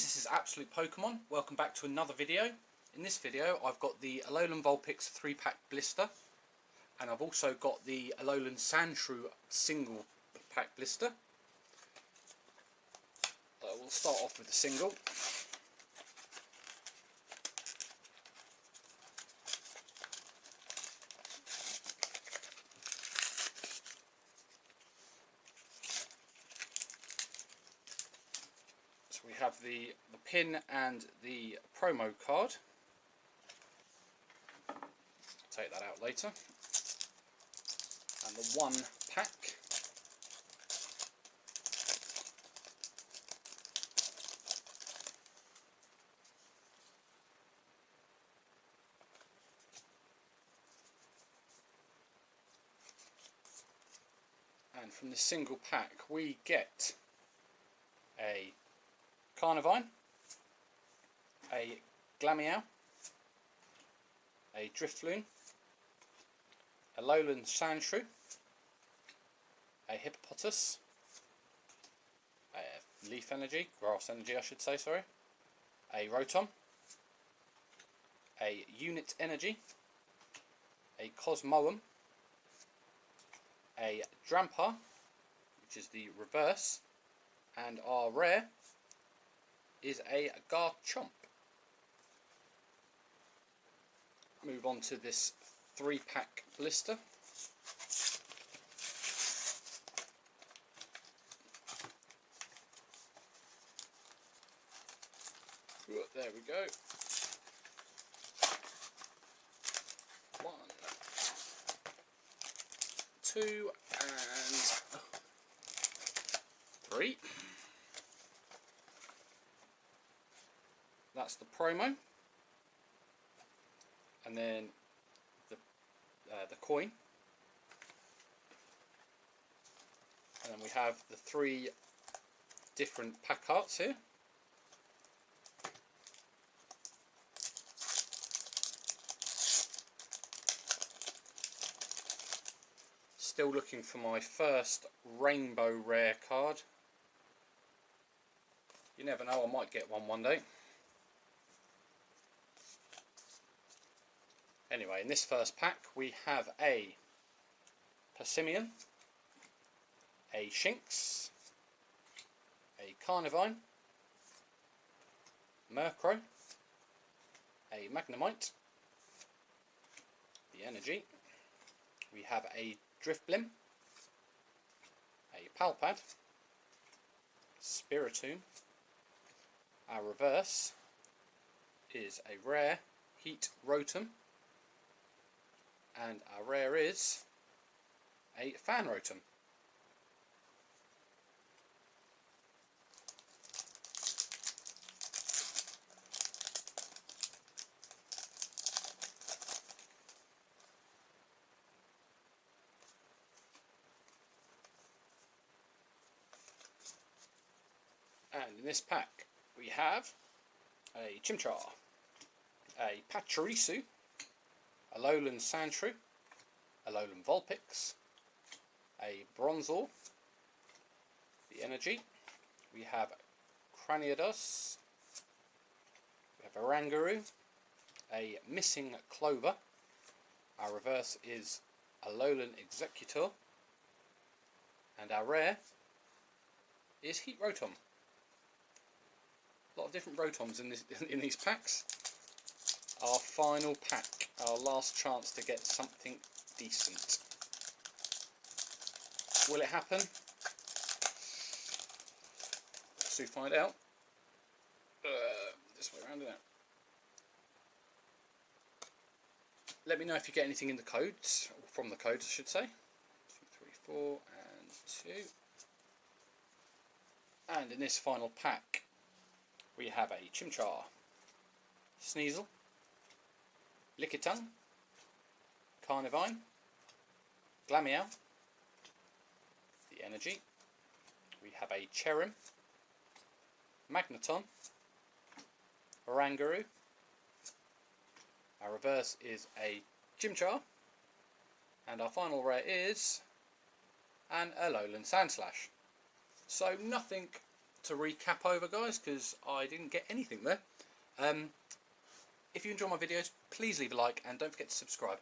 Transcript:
this is Absolute Pokemon. Welcome back to another video. In this video I've got the Alolan Vulpix 3-pack blister, and I've also got the Alolan Sandshrew single pack blister. We'll start off with the single. We have the pin and the promo card. Take that out later. And the one pack. And from the single pack we get a Carnivine, a Glameow, a Drifloon, a Alolan Sandshrew, a Hippopotas, a Leaf Energy, Grass Energy I should say, sorry, a Rotom, a Unit Energy, a Cosmoem, a Drampa, which is the reverse, and our rare is a Garchomp. Move on to this 3-pack blister. There we go. 1, 2 and 3. That's the promo, and then the coin, and then we have the 3 different pack arts here. Still looking for my first rainbow rare card. You never know, I might get one day. Anyway, in this first pack we have a Persimmon, a Shinx, a Carnivine, Murkrow, a Magnemite, the Energy, we have a Drifblim, a Palpad, Spiritomb, our reverse is a rare Heat Rotom, and our rare is a Fan Rotom. And in this pack we have a Chimchar, a Pachirisu, Alolan Sandshrew, Alolan Vulpix, a Bronzor, the Energy, we have Cranidos, we have Oranguru, a Missing Clover, our reverse is Alolan Executor, and our rare is Heat Rotom. A lot of different Rotoms in these packs. Our final pack, our last chance to get something decent. Will it happen? Let's soon find out. This way around, isn't it? Let me know if you get anything in the codes, or from the codes I should say. 2, 3, 4 and 2. And in this final pack we have a Chimchar, Sneasel, Lickitung, Carnivine, Glameow, the Energy, we have a Cherrim, Magneton, Oranguru, our reverse is a Chimchar, and our final rare is an Alolan Sandslash. So nothing to recap over, guys, because I didn't get anything there. If you enjoy my videos, please leave a like and don't forget to subscribe.